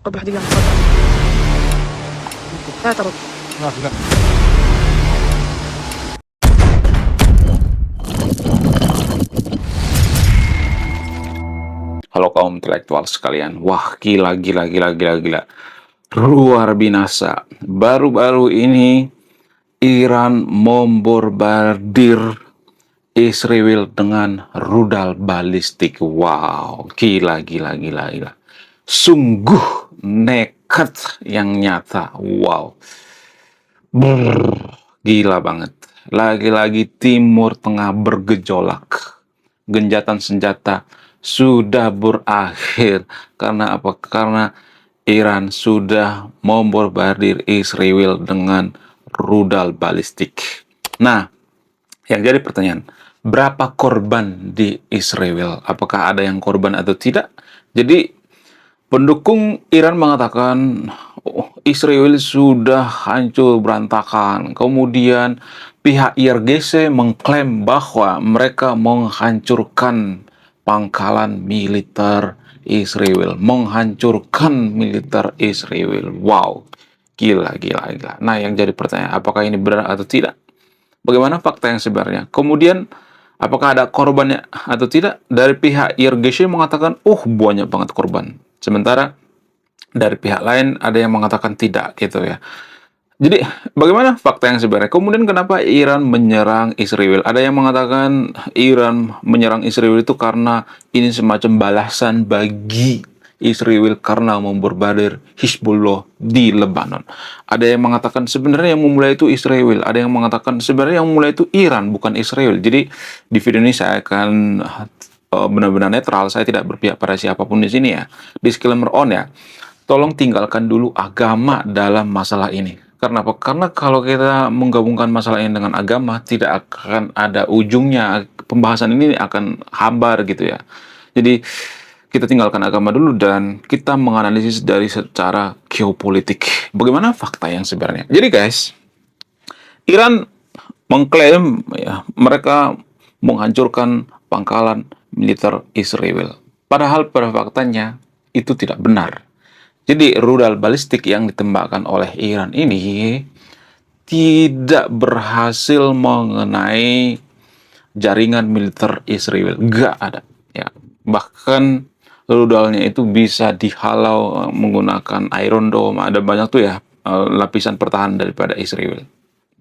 قبل هدية مفاجأة. لا ترد. لا. Halo kaum intelektual sekalian. Wah, gila. Luar binasa. Baru-baru ini Iran membombardir Israel dengan rudal balistik. Wow, gila. Sungguh nekat yang nyata. Wow. Gila banget. Lagi-lagi Timur Tengah bergejolak. Genjatan senjata sudah berakhir. Karena apa? Karena Iran sudah membombardir Israel dengan rudal balistik. Nah, yang jadi pertanyaan, berapa korban di Israel? Apakah ada yang korban atau tidak? Jadi, pendukung Iran mengatakan Israel sudah hancur berantakan. Kemudian pihak IRGC mengklaim bahwa mereka menghancurkan pangkalan militer Israel. Wow, gila. Nah, yang jadi pertanyaan, apakah ini benar atau tidak? Bagaimana fakta yang sebenarnya? Kemudian, apakah ada korbannya atau tidak? Dari pihak IRGC mengatakan, banyak banget korban. Sementara dari pihak lain ada yang mengatakan tidak, gitu ya. Jadi, bagaimana fakta yang sebenarnya? Kemudian kenapa Iran menyerang Israel? Ada yang mengatakan Iran menyerang Israel itu karena ini semacam balasan bagi Israel karena membombardir Hizbullah di Lebanon. Ada yang mengatakan sebenarnya yang memulai itu Israel. Ada yang mengatakan sebenarnya yang memulai itu Iran, bukan Israel. Jadi, di video ini saya akan benar-benar netral. Saya tidak berpihak pada siapapun di sini ya. Disclaimer on ya. Tolong tinggalkan dulu agama dalam masalah ini. Karena apa? Karena kalau kita menggabungkan masalah ini dengan agama, tidak akan ada ujungnya. Pembahasan ini akan hambar gitu ya. Jadi, kita tinggalkan agama dulu dan kita menganalisis dari secara geopolitik. Bagaimana fakta yang sebenarnya? Jadi guys, Iran mengklaim ya, mereka menghancurkan pangkalan militer Israel. Padahal pada faktanya itu tidak benar. Jadi rudal balistik yang ditembakkan oleh Iran ini tidak berhasil mengenai jaringan militer Israel. Nggak ada. Ya. Bahkan rudalnya itu bisa dihalau menggunakan Iron Dome. Ada banyak tuh ya lapisan pertahanan daripada Israel.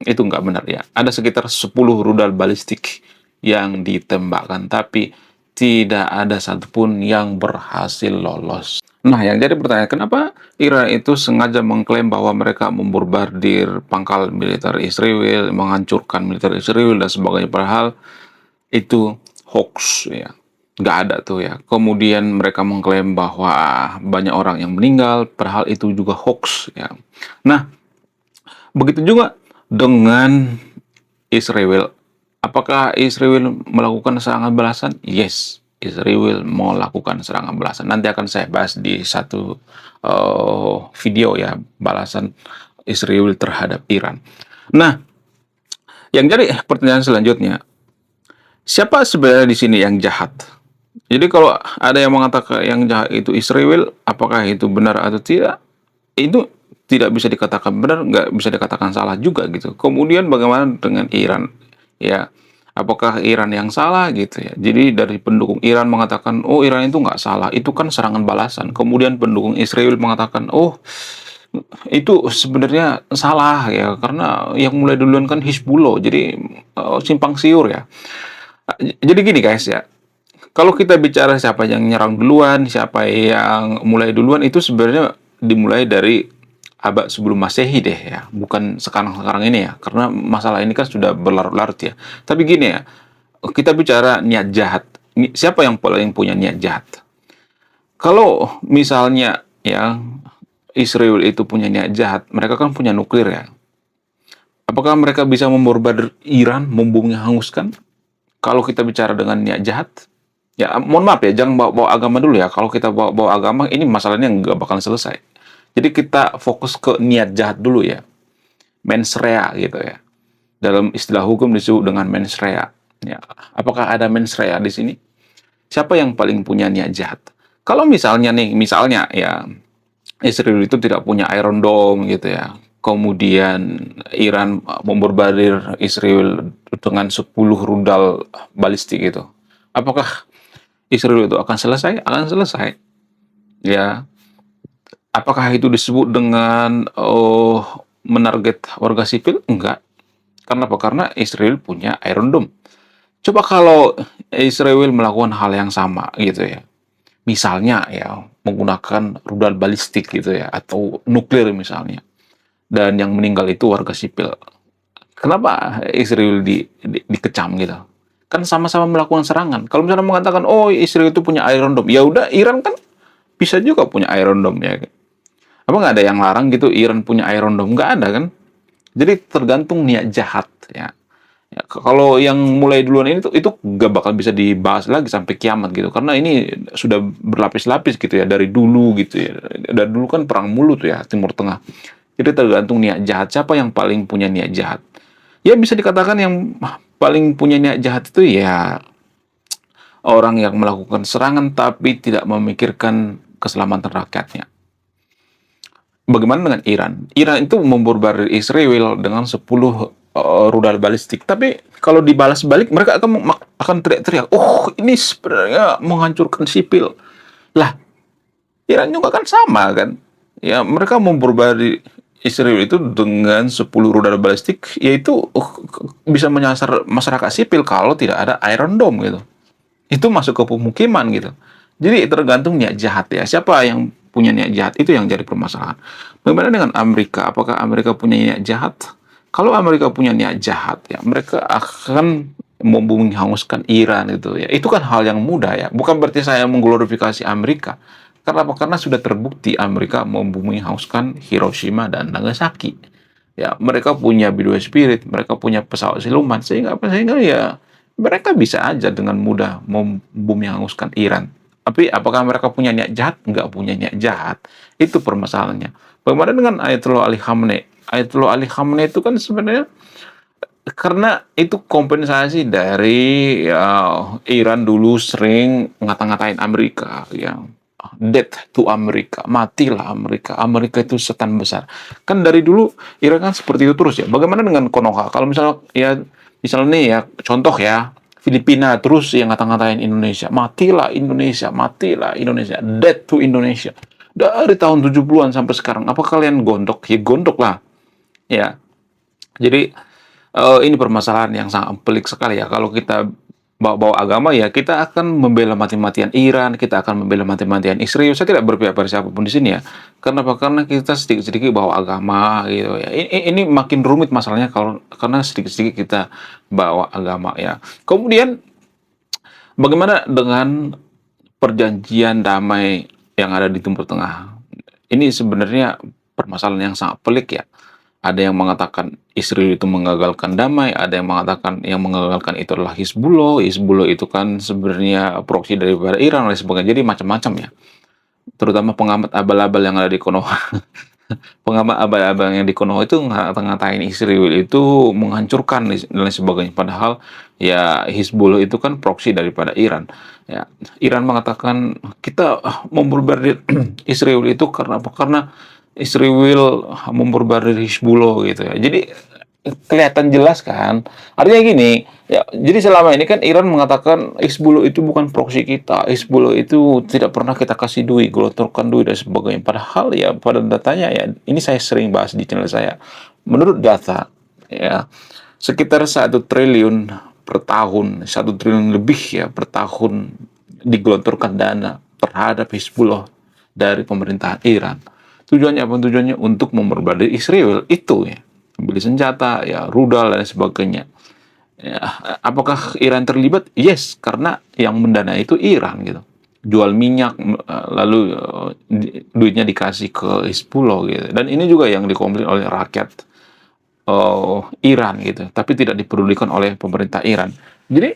Itu nggak benar ya. Ada sekitar 10 rudal balistik yang ditembakkan. Tapi tidak ada satupun yang berhasil lolos. Nah, yang jadi pertanyaan, kenapa Iran itu sengaja mengklaim bahwa mereka membombardir pangkal militer Israel, menghancurkan militer Israel, dan sebagainya, padahal itu hoax, ya. Nggak ada tuh ya. Kemudian mereka mengklaim bahwa banyak orang yang meninggal, padahal itu juga hoax, ya. Nah, begitu juga dengan Israel. Apakah Israel melakukan serangan balasan? Yes. Israel melakukan serangan balasan. Nanti akan saya bahas di satu video ya, balasan Israel terhadap Iran. Nah, yang jadi pertanyaan selanjutnya, siapa sebenarnya di sini yang jahat? Jadi kalau ada yang mengatakan yang jahat itu Israel, apakah itu benar atau tidak? Itu tidak bisa dikatakan benar, nggak bisa dikatakan salah juga gitu. Kemudian bagaimana dengan Iran? Ya, apakah Iran yang salah gitu ya? Jadi dari pendukung Iran mengatakan, Iran itu nggak salah, itu kan serangan balasan. Kemudian pendukung Israel mengatakan, itu sebenarnya salah ya, karena yang mulai duluan kan Hizbullah, jadi simpang siur ya. Jadi gini guys ya, kalau kita bicara siapa yang nyerang duluan, siapa yang mulai duluan, itu sebenarnya dimulai dari abad sebelum Masehi deh ya, bukan sekarang ini ya, karena masalah ini kan sudah berlarut-larut ya. Tapi gini ya, kita bicara niat jahat. Siapa yang paling punya niat jahat? Kalau misalnya ya Israel itu punya niat jahat, mereka kan punya nuklir ya. Apakah mereka bisa membombardir Iran, membumnya hanguskan? Kalau kita bicara dengan niat jahat, ya mohon maaf ya, jangan bawa agama dulu ya. Kalau kita bawa agama, ini masalahnya nggak bakal selesai. Jadi kita fokus ke niat jahat dulu ya. Mens rea gitu ya. Dalam istilah hukum disebut dengan mens rea. Ya. Apakah ada mens rea di sini? Siapa yang paling punya niat jahat? Kalau misalnya ya, Israel itu tidak punya Iron Dome gitu ya. Kemudian Iran memborbardir Israel dengan 10 rudal balistik gitu. Apakah Israel itu akan selesai? Akan selesai. Ya, apakah itu disebut dengan menarget warga sipil? Enggak. Karena apa? Karena Israel punya Iron Dome. Coba kalau Israel melakukan hal yang sama gitu ya. Misalnya ya menggunakan rudal balistik gitu ya atau nuklir misalnya. Dan yang meninggal itu warga sipil. Kenapa Israel dikecam gitu? Kan sama-sama melakukan serangan. Kalau misalnya mengatakan, oh Israel itu punya Iron Dome, ya udah Iran kan bisa juga punya Iron Dome ya. Apa nggak ada yang larang gitu Iran punya Iron Dome? Nggak ada kan? Jadi tergantung niat jahat ya. Ya, kalau yang mulai duluan ini tuh itu gak bakal bisa dibahas lagi sampai kiamat gitu karena ini sudah berlapis-lapis gitu ya dari dulu gitu ya. Dari dulu kan perang mulu tuh ya Timur Tengah. Jadi tergantung niat jahat siapa yang paling punya niat jahat. Ya bisa dikatakan yang paling punya niat jahat itu ya orang yang melakukan serangan tapi tidak memikirkan keselamatan rakyatnya. Bagaimana dengan Iran? Iran itu membombardir Israel dengan 10 rudal balistik. Tapi kalau dibalas balik mereka akan teriak-teriak, "Oh, ini sebenarnya menghancurkan sipil." Lah, Iran juga kan sama kan? Ya, mereka membombardir Israel itu dengan 10 rudal balistik, yaitu bisa menyasar masyarakat sipil kalau tidak ada Iron Dome gitu. Itu masuk ke pemukiman gitu. Jadi tergantung niat jahat ya. Siapa yang punya niat jahat itu yang jadi permasalahan. Bagaimana dengan Amerika? Apakah Amerika punya niat jahat? Kalau Amerika punya niat jahat ya, mereka akan membumi hanguskan Iran itu ya. Itu kan hal yang mudah ya. Bukan berarti saya mengglorifikasi Amerika. Karena apa? Karena sudah terbukti Amerika membumi hanguskan Hiroshima dan Nagasaki. Ya, mereka punya B-2 Spirit, mereka punya pesawat siluman sehingga apa? Sehingga ya mereka bisa aja dengan mudah membumi hanguskan Iran. Tapi apakah mereka punya niat jahat? Nggak punya niat jahat. Itu permasalahannya. Bagaimana dengan Ayatollah Ali Khamenei? Ayatollah Ali Khamenei itu kan sebenarnya karena itu kompensasi dari ya, Iran dulu sering ngata-ngatain Amerika ya. Death to Amerika, matilah Amerika. Amerika itu setan besar. Kan dari dulu Iran kan seperti itu terus ya. Bagaimana dengan Konoha? Kalau misalnya ya misalnya nih ya contoh ya Filipina terus yang ngata-ngatain Indonesia, matilah Indonesia, death to Indonesia. Dari tahun 70-an sampai sekarang, apa kalian gondok? Ya gondok lah. Ya, jadi ini permasalahan yang sangat pelik sekali ya. Kalau kita bawa agama ya kita akan membela mati-matian Iran, kita akan membela mati-matian Israel. Saya tidak berpihak pada siapapun di sini ya. Kenapa? Karena kita sedikit-sedikit bawa agama gitu ya. Ini makin rumit masalahnya kalau karena sedikit-sedikit kita bawa agama ya. Kemudian bagaimana dengan perjanjian damai yang ada di Timur Tengah? Ini sebenarnya permasalahan yang sangat pelik ya. Ada yang mengatakan Israel itu menggagalkan damai, ada yang mengatakan yang menggagalkan itu adalah Hizbullah. Hizbullah itu kan sebenarnya proksi daripada Iran dan sebagainya. Jadi macam-macam ya. Terutama pengamat abal-abal yang ada di Konoha. Pengamat abal-abal yang di Konoha itu ngatain Israel itu menghancurkan dan lain sebagainya. Padahal ya Hizbullah itu kan proksi daripada Iran. Ya, Iran mengatakan kita membombardir Israel itu karena apa? Karena Israel membombardir Hizbullah gitu ya. Jadi kelihatan jelas kan. Artinya gini, ya jadi selama ini kan Iran mengatakan Hizbullah itu bukan proksi kita. Hizbullah itu tidak pernah kita kasih duit, gelontorkan duit dan sebagainya. Padahal ya pada datanya ya ini saya sering bahas di channel saya. Menurut data ya sekitar 1 triliun per tahun, 1 triliun lebih ya per tahun digelontorkan dana terhadap Hizbullah dari pemerintahan Iran. Tujuannya apa? Tujuannya untuk memperbarui Israel itu ya, beli senjata, ya rudal dan sebagainya. Ya, apakah Iran terlibat? Yes, karena yang mendanai itu Iran gitu. Jual minyak, lalu duitnya dikasih ke Hizbullah gitu. Dan ini juga yang dikomplain oleh rakyat Iran gitu, tapi tidak dipedulikan oleh pemerintah Iran. Jadi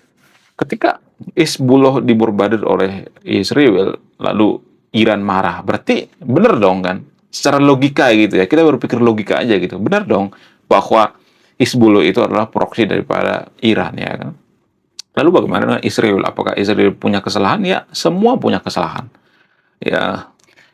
ketika Hizbullah dibombardir oleh Israel, lalu Iran marah, berarti benar dong kan? Secara logika gitu ya, kita berpikir logika aja gitu, benar dong bahwa Hizbullah itu adalah proksi daripada Iran ya kan? Lalu bagaimana dengan Israel? Apakah Israel punya kesalahan? Ya, semua punya kesalahan. Ya,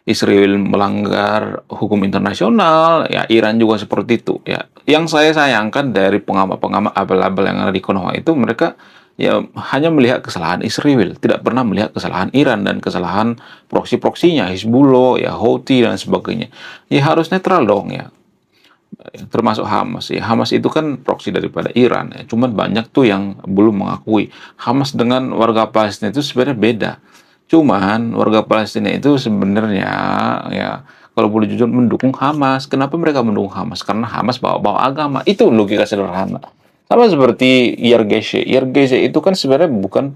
Israel melanggar hukum internasional, ya Iran juga seperti itu ya. Yang saya sayangkan dari pengamat-pengamat abal-abal yang ada di Konoha itu, mereka ya hanya melihat kesalahan Israel, tidak pernah melihat kesalahan Iran dan kesalahan proksi-proksinya, Hizbullah, ya Houthi dan sebagainya. Ya harus netral dong ya, termasuk Hamas ya. Hamas itu kan proksi daripada Iran ya. Cuman banyak tuh yang belum mengakui. Hamas dengan warga Palestina itu sebenarnya beda. Cuman warga Palestina itu sebenarnya ya, kalau boleh jujur, mendukung Hamas. Kenapa mereka mendukung Hamas? Karena Hamas bawa-bawa agama. Itu logika sederhana. Sama seperti IRGC. IRGC itu kan sebenarnya bukan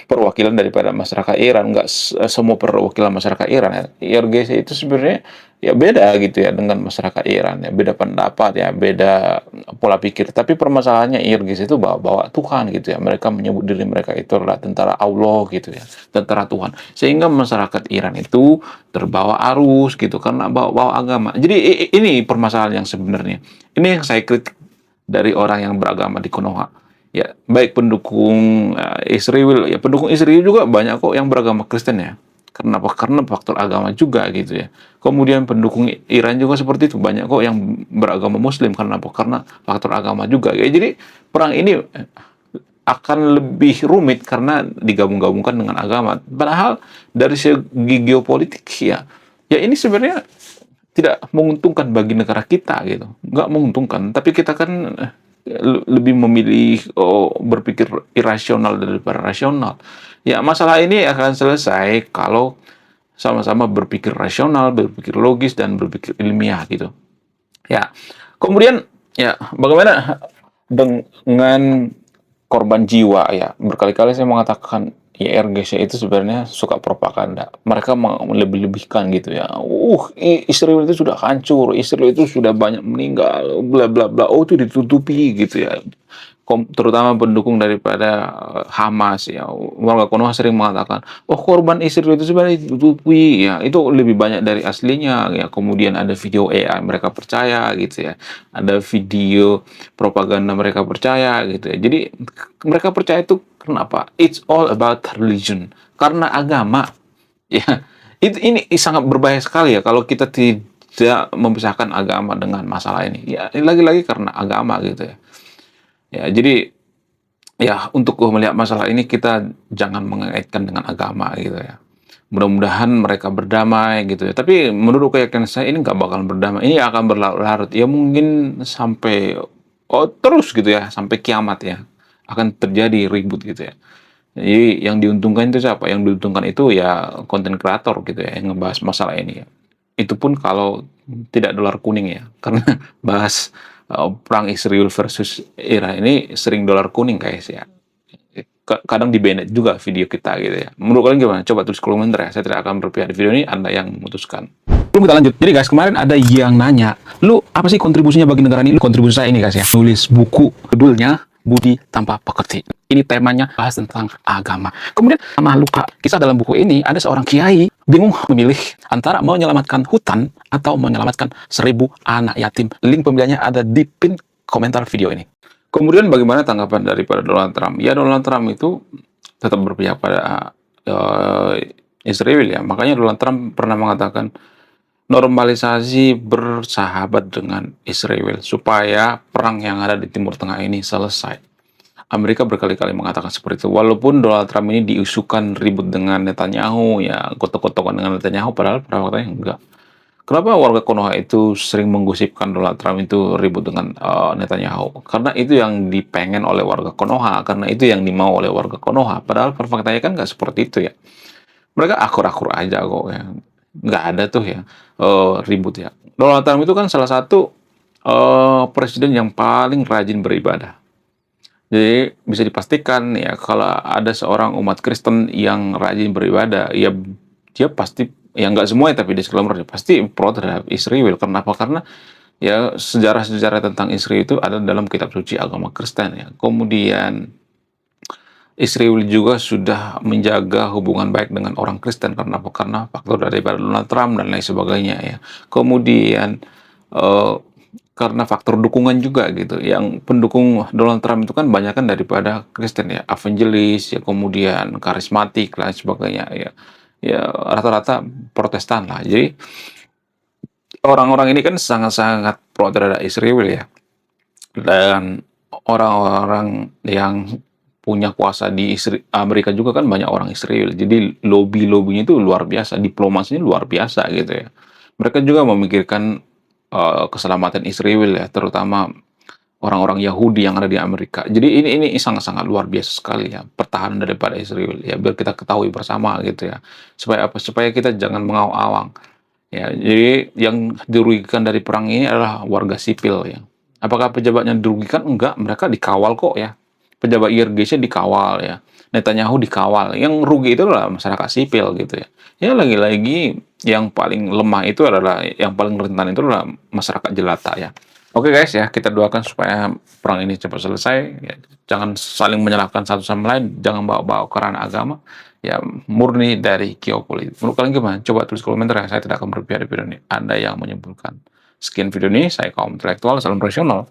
perwakilan daripada masyarakat Iran, nggak semua perwakilan masyarakat Iran ya. IRGC itu sebenarnya ya beda gitu ya dengan masyarakat Iran ya, beda pendapat ya, beda pola pikir. Tapi permasalahannya IRGC itu bawa Tuhan gitu ya, mereka menyebut diri mereka itu adalah tentara Allah gitu ya, tentara Tuhan, sehingga masyarakat Iran itu terbawa arus gitu karena bawa agama. Jadi ini permasalahan yang sebenarnya, ini yang saya kritik dari orang yang beragama di Konoha. Ya, baik pendukung Israel, ya pendukung Israel juga banyak kok yang beragama Kristen ya. Kenapa? Karena faktor agama juga gitu ya. Kemudian pendukung Iran juga seperti itu, banyak kok yang beragama Muslim. Karena apa? Karena faktor agama juga. Ya, jadi perang ini akan lebih rumit karena digabung-gabungkan dengan agama. Padahal dari segi geopolitik ya, ya ini sebenarnya tidak menguntungkan bagi negara kita gitu, nggak menguntungkan. Tapi kita kan lebih memilih berpikir irasional daripada rasional. Ya masalah ini akan selesai kalau sama-sama berpikir rasional, berpikir logis dan berpikir ilmiah gitu. Ya, kemudian ya bagaimana dengan korban jiwa ya? Berkali-kali saya mengatakan IRGC itu sebenarnya suka propaganda. Mereka melebih-lebihkan gitu ya. Israel itu sudah hancur, Israel itu sudah banyak meninggal, bla bla bla. Oh, itu ditutupi gitu ya. Terutama pendukung daripada Hamas ya. Warga Konoha sering mengatakan, oh korban Israel itu sebenarnya ditutupi ya. Itu lebih banyak dari aslinya ya. Kemudian ada video AI mereka percaya gitu ya. Ada video propaganda mereka percaya gitu ya. Jadi mereka percaya itu kenapa? It's all about religion. Karena agama. Ya, ini sangat berbahaya sekali ya kalau kita tidak memisahkan agama dengan masalah ini. Ya, lagi-lagi karena agama gitu ya. Ya, jadi ya untuk melihat masalah ini kita jangan mengaitkan dengan agama gitu ya. Mudah-mudahan mereka berdamai gitu ya. Tapi menurut keyakinan saya ini nggak bakal berdamai. Ini akan berlarut-larut. Ya mungkin sampai terus gitu ya, sampai kiamat ya. Akan terjadi ribut gitu ya. Jadi yang diuntungkan itu siapa? Yang diuntungkan itu ya konten kreator gitu ya yang ngebahas masalah ini ya. Itu pun kalau tidak dolar kuning ya. Karena bahas perang Israel versus Iran ini sering dolar kuning guys ya. Kadang di-banned juga video kita gitu ya. Menurut kalian gimana? Coba tulis kolom komentar ya. Saya tidak akan berpihak di video ini, Anda yang memutuskan. Belum kita lanjut. Jadi guys, kemarin ada yang nanya, lu apa sih kontribusinya bagi negara ini? Kontribusi saya ini guys ya, nulis buku, judulnya Budi Tanpa Pekerti. Ini temanya bahas tentang agama. Kemudian sama luka, kisah dalam buku ini ada seorang kiai bingung memilih antara menyelamatkan hutan atau menyelamatkan 1000 anak yatim. Link pembeliannya ada di pin komentar video ini. Kemudian bagaimana tanggapan daripada Donald Trump? Ya Donald Trump itu tetap berpihak pada Israel ya. Makanya Donald Trump pernah mengatakan normalisasi bersahabat dengan Israel supaya perang yang ada di Timur Tengah ini selesai. Amerika berkali-kali mengatakan seperti itu. Walaupun Donald Trump ini diisukan ribut dengan Netanyahu, ya gotok-gotokan dengan Netanyahu, padahal pada faktanya enggak. Kenapa warga Konoha itu sering menggosipkan Donald Trump itu ribut dengan Netanyahu? Karena itu yang dipengen oleh warga Konoha, karena itu yang dimau oleh warga Konoha. Padahal pada faktanya kan nggak seperti itu ya. Mereka akur-akur aja kok ya. Nggak ada tuh ya ribut ya. Donald Trump itu kan salah satu presiden yang paling rajin beribadah. Jadi bisa dipastikan ya kalau ada seorang umat Kristen yang rajin beribadah, ya dia pasti, ya nggak semua ya, tapi disclaimer dia pasti pro terhadap Israel. Kenapa? Karena ya sejarah-sejarah tentang Israel itu ada dalam kitab suci agama Kristen ya. Kemudian Israel juga sudah menjaga hubungan baik dengan orang Kristen. Karena apa? Karena faktor daripada Donald Trump dan lain sebagainya ya. Kemudian karena faktor dukungan juga gitu. Yang pendukung Donald Trump itu kan banyak kan daripada Kristen ya, evangelis ya, kemudian karismatik dan sebagainya ya. ya rata-rata Protestan lah. Jadi orang-orang ini kan sangat-sangat pro terhadap Israel ya. Dan orang-orang yang punya kuasa di Amerika juga kan banyak orang Israel. Jadi lobby-lobbynya itu luar biasa, diplomasinya luar biasa gitu ya. Mereka juga memikirkan keselamatan Israel ya, terutama orang-orang Yahudi yang ada di Amerika. Jadi ini sangat-sangat luar biasa sekali ya, pertahanan daripada Israel ya, biar kita ketahui bersama gitu ya. Supaya apa? Supaya kita jangan mengawang-awang. Ya, jadi yang dirugikan dari perang ini adalah warga sipil ya. Apakah pejabatnya dirugikan? Enggak, mereka dikawal kok ya. Pejabat IRGC dikawal ya. Netanyahu dikawal. Yang rugi itu adalah masyarakat sipil gitu ya. Ya lagi-lagi yang paling lemah itu adalah, yang paling rentan itu adalah masyarakat jelata ya. Oke guys ya, kita doakan supaya perang ini cepat selesai. Ya, jangan saling menyalahkan satu sama lain, jangan bawa-bawa ke ranah agama. Ya, murni dari geopolitik. Menurut kalian gimana? Coba tulis komentar ya, saya tidak akan berpihak di video ini. Anda yang menyimpulkan. Sekian video ini, saya kaum intelektual, salam rasional.